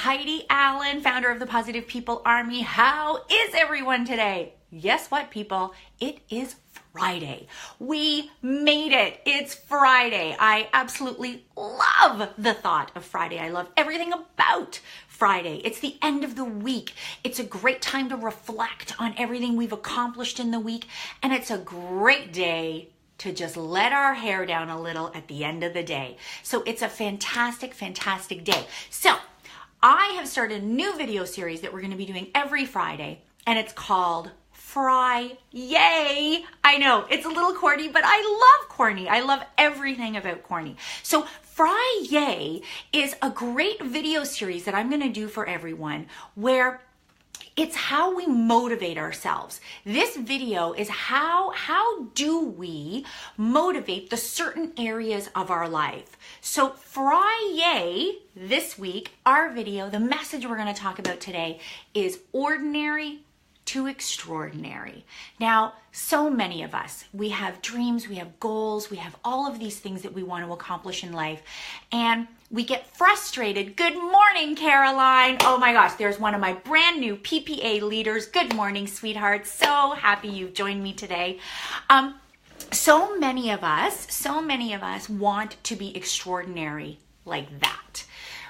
Heidi Allen, founder of the Positive People Army. How is everyone today? Guess what, people? It is Friday. We made it. It's Friday. I absolutely love the thought of Friday. I love everything about Friday. It's the end of the week. It's a great time to reflect on everything we've accomplished in the week, and it's a great day to just let our hair down a little at the end of the day. So it's a fantastic, fantastic day. So I have started a new video series that we're going to be doing every Friday, and it's called FriYAY. I know it's a little corny, but I love corny. I love everything about corny. So FriYAY is a great video series that I'm going to do for everyone where it's how we motivate ourselves. This video is how do we motivate the certain areas of our life. So FriYAY this week, our video, the message we're going to talk about today is ordinary to extraordinary. Now, so many of us, we have dreams, we have goals, we have all of these things that we want to accomplish in life, and we get frustrated. Good morning, Caroline. Oh my gosh, there's one of my brand new PPA leaders. Good morning, sweetheart. So happy you've joined me today. So many of us want to be extraordinary like that.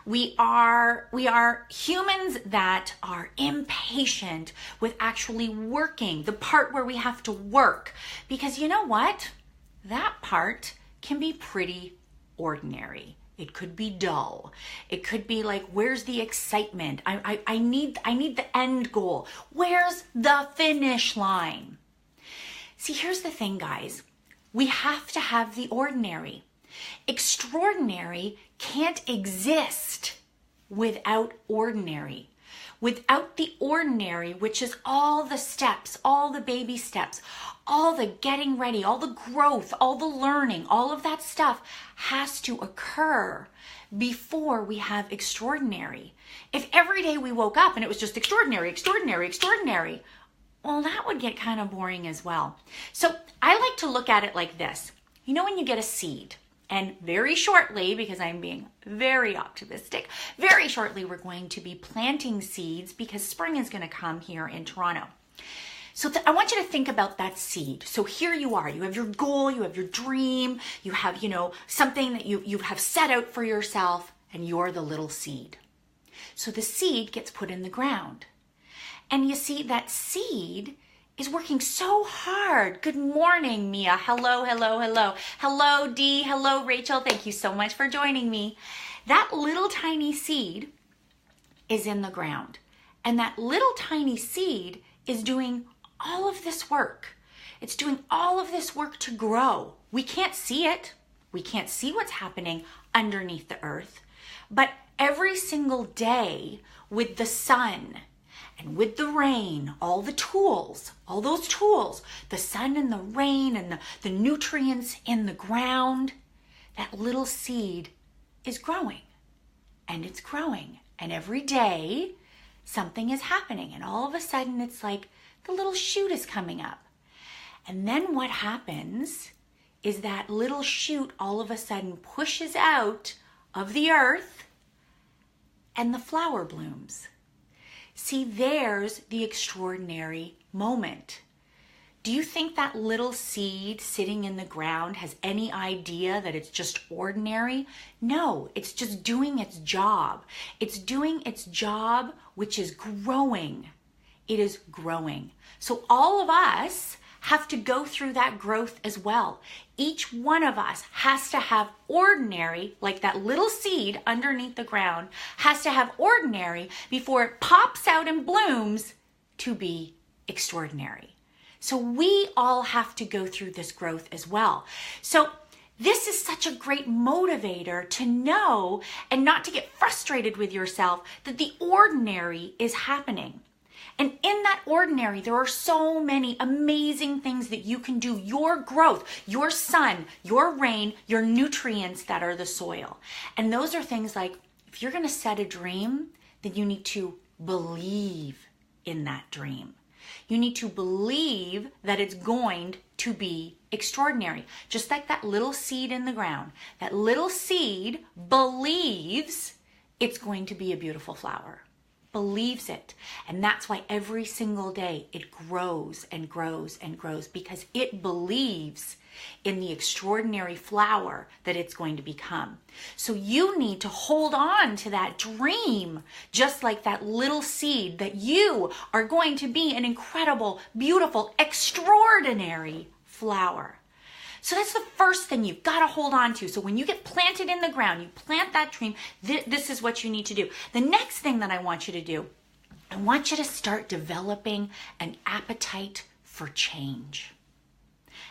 We are humans that are impatient with actually working, the part where we have to work. Because you know what? That part can be pretty ordinary. It could be dull. It could be like, where's the excitement? I need the end goal. Where's the finish line? See, here's the thing, guys. We have to have the ordinary. Extraordinary can't exist without ordinary. Without the ordinary, which is all the steps, all the baby steps, all the getting ready, all the growth, all the learning, all of that stuff has to occur before we have extraordinary. If every day we woke up and it was just extraordinary, extraordinary, extraordinary, well, that would get kind of boring as well. So I like to look at it like this. You know when you get a seed, and very shortly, because I'm being very optimistic, very shortly we're going to be planting seeds because spring is going to come here in Toronto. So I want you to think about that seed. So here you are, you have your goal, you have your dream, you have, something that you have set out for yourself, and you're the little seed. So the seed gets put in the ground. And you see that seed is working so hard. Good morning, Mia. Hello, hello, hello. Hello, Dee. Hello, Rachel. Thank you so much for joining me. That little tiny seed is in the ground. And that little tiny seed is doing all of this work. It's doing all of this work to grow. We can't see it. We can't see what's happening underneath the earth. But every single day with the sun and with the rain, all the tools, all those tools, the sun and the rain and the nutrients in the ground, that little seed is growing. And it's growing. And every day, something is happening. And all of a sudden, it's like the little shoot is coming up. And then what happens is that little shoot all of a sudden pushes out of the earth and the flower blooms. See, there's the extraordinary moment. Do you think that little seed sitting in the ground has any idea that it's just ordinary? No, it's just doing its job. It's doing its job, which is growing. It is growing. So all of us have to go through that growth as well. Each one of us has to have ordinary, like that little seed underneath the ground, has to have ordinary before it pops out and blooms to be extraordinary. So we all have to go through this growth as well. So this is such a great motivator to know and not to get frustrated with yourself that the ordinary is happening. And in that ordinary, there are so many amazing things that you can do. Your growth, your sun, your rain, your nutrients that are the soil. And those are things like, if you're going to set a dream, then you need to believe in that dream. You need to believe that it's going to be extraordinary. Just like that little seed in the ground. That little seed believes it's going to be a beautiful flower. Believes it. And that's why every single day it grows and grows and grows, because it believes in the extraordinary flower that it's going to become. So you need to hold on to that dream, just like that little seed, that you are going to be an incredible, beautiful, extraordinary flower. So that's the first thing you've got to hold on to. So when you get planted in the ground, you plant that dream, this is what you need to do. The next thing that I want you to do, I want you to start developing an appetite for change.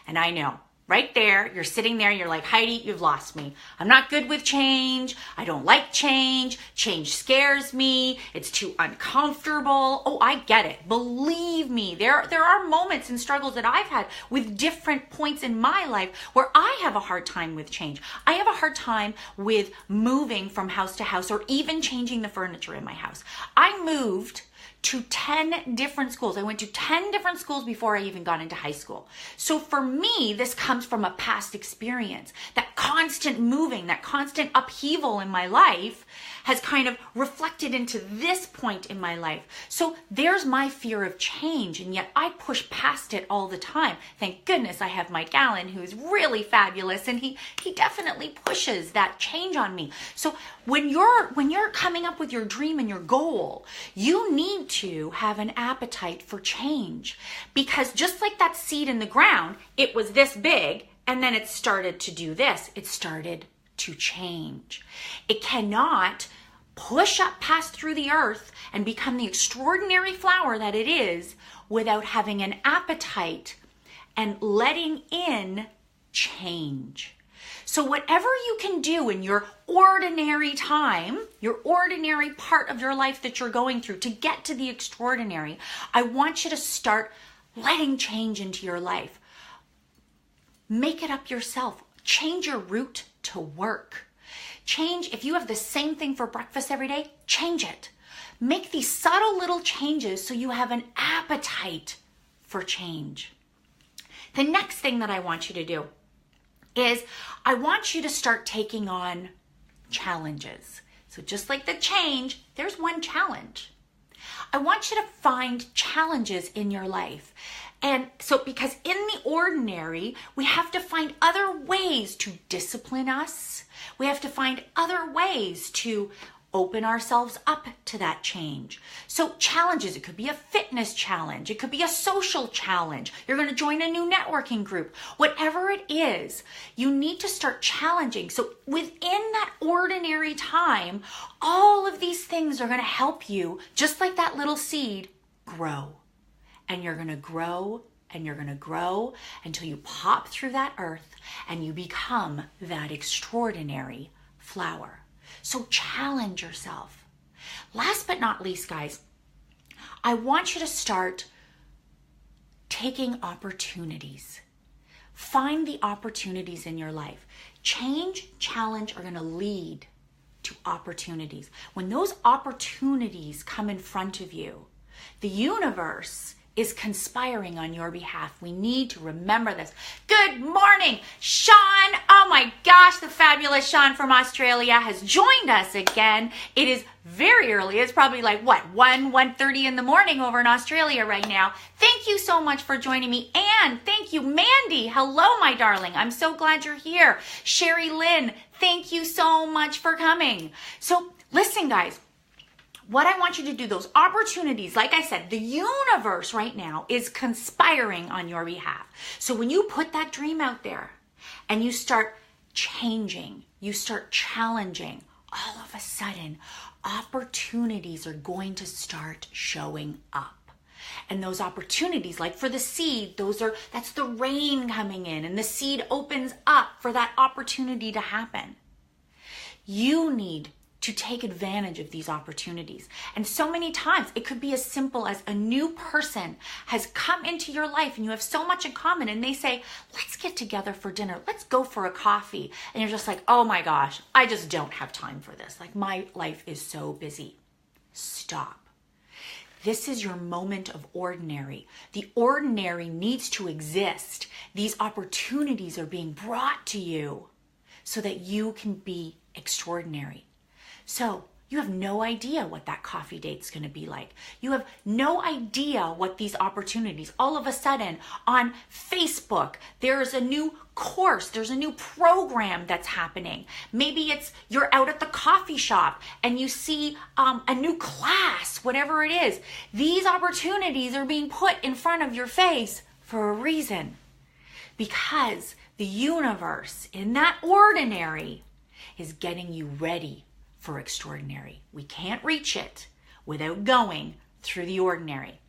And I know, right there, you're sitting there, you're like, Heidi, you've lost me. I'm not good with change. I don't like change. Change scares me. It's too uncomfortable. Oh, I get it. Believe me, there are moments and struggles that I've had with different points in my life where I have a hard time with change. I have a hard time with moving from house to house or even changing the furniture in my house. I moved to 10 different schools. I went to 10 different schools before I even got into high school. So for me, this comes from a past experience. That constant moving, that constant upheaval in my life has kind of reflected into this point in my life. So there's my fear of change, and yet I push past it all the time. Thank goodness I have Mike Allen, who's really fabulous, and he definitely pushes that change on me. So when you're coming up with your dream and your goal, you need to have an appetite for change, because just like that seed in the ground, it was this big and then it started to do this. It started to change. It cannot push up past through the earth and become the extraordinary flower that it is without having an appetite and letting in change. So whatever you can do in your ordinary time, your ordinary part of your life that you're going through to get to the extraordinary, I want you to start letting change into your life. Make it up yourself. Change your route to work. Change, if you have the same thing for breakfast every day, change it. Make these subtle little changes so you have an appetite for change. The next thing that I want you to do is I want you to start taking on challenges. So just like the change, there's one challenge. I want you to find challenges in your life. And so because in the ordinary, we have to find other ways to discipline us. We have to find other ways to open ourselves up to that change. So challenges, it could be a fitness challenge. It could be a social challenge. You're going to join a new networking group. Whatever it is, you need to start challenging. So within that ordinary time, all of these things are going to help you, just like that little seed, grow. And you're going to grow and you're going to grow until you pop through that earth and you become that extraordinary flower. So challenge yourself. Last but not least, guys, I want you to start taking opportunities. Find the opportunities in your life. Change, challenge are going to lead to opportunities. When those opportunities come in front of you, the universe is conspiring on your behalf. We need to remember this. Good morning, Sean. Oh my gosh, the fabulous Sean from Australia has joined us again. It is very early. It's probably like, 1:30 in the morning over in Australia right now. Thank you so much for joining me. And thank you, Mandy. Hello, my darling. I'm so glad you're here. Sherry Lynn, thank you so much for coming. So listen, guys. What I want you to do, those opportunities, like I said, the universe right now is conspiring on your behalf. So when you put that dream out there and you start changing, you start challenging, all of a sudden, opportunities are going to start showing up. And those opportunities, like for the seed, that's the rain coming in and the seed opens up for that opportunity to happen. You need to take advantage of these opportunities. And so many times it could be as simple as a new person has come into your life and you have so much in common and they say, let's get together for dinner. Let's go for a coffee. And you're just like, oh my gosh, I just don't have time for this. Like my life is so busy. Stop. This is your moment of ordinary. The ordinary needs to exist. These opportunities are being brought to you so that you can be extraordinary. So You have no idea what that coffee date's going to be like. You have no idea what these opportunities, all of a sudden on Facebook, there's a new course, there's a new program that's happening. Maybe it's you're out at the coffee shop and you see a new class, whatever it is. These opportunities are being put in front of your face for a reason. Because the universe in that ordinary is getting you ready for extraordinary. We can't reach it without going through the ordinary.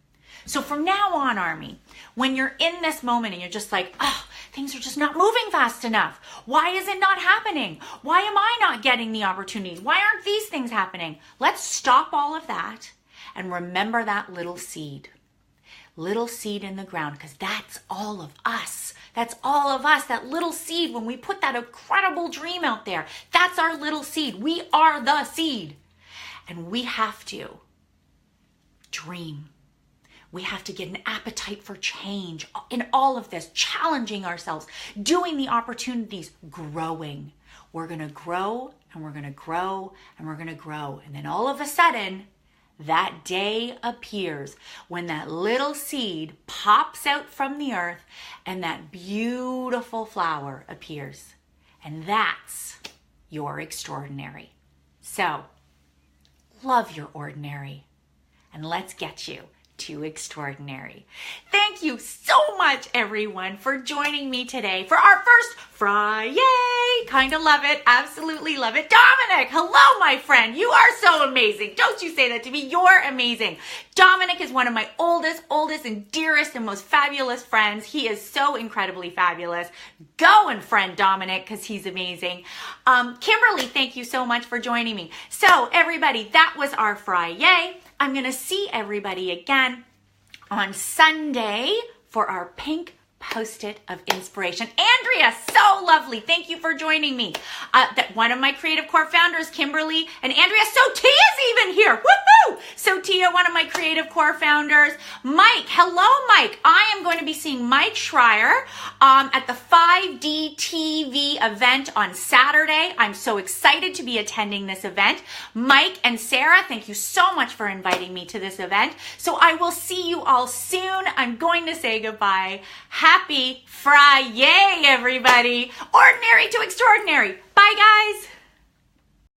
So from now on, Army, when you're in this moment and you're just like, oh, things are just not moving fast enough. Why is it not happening? Why am I not getting the opportunities? Why aren't these things happening? Let's stop all of that and remember that little seed in the ground, because that's all of us. That's all of us, that little seed. When we put that incredible dream out there, that's our little seed. We are the seed. And we have to dream. We have to get an appetite for change in all of this, challenging ourselves, doing the opportunities, growing. We're going to grow and we're going to grow and we're going to grow. And then all of a sudden, that day appears when that little seed pops out from the earth and that beautiful flower appears. And that's your extraordinary. So, love your ordinary and let's get you to extraordinary. Thank you so much, everyone, for joining me today for our first FriYAY. Kind of love it. Absolutely love it. Dominic, hello, my friend. You are so amazing. Don't you say that to me. You're amazing. Dominic is one of my oldest and dearest and most fabulous friends. He is so incredibly fabulous. Go and friend Dominic because he's amazing. Kimberly, thank you so much for joining me. So, everybody, that was our FriYAY. I'm going to see everybody again on Sunday for our pink Post-it of inspiration. Andrea, so lovely. Thank you for joining me. That one of my Creative Core founders, Kimberly and Andrea. So Tia's even here. Woohoo! So Tia, one of my Creative Core founders. Mike, hello, Mike. I am going to be seeing Mike Schreier at the 5D TV event on Saturday. I'm so excited to be attending this event. Mike and Sarah, thank you so much for inviting me to this event. So I will see you all soon. I'm going to say goodbye. Happy FriYAY, everybody. Ordinary to extraordinary. Bye, guys.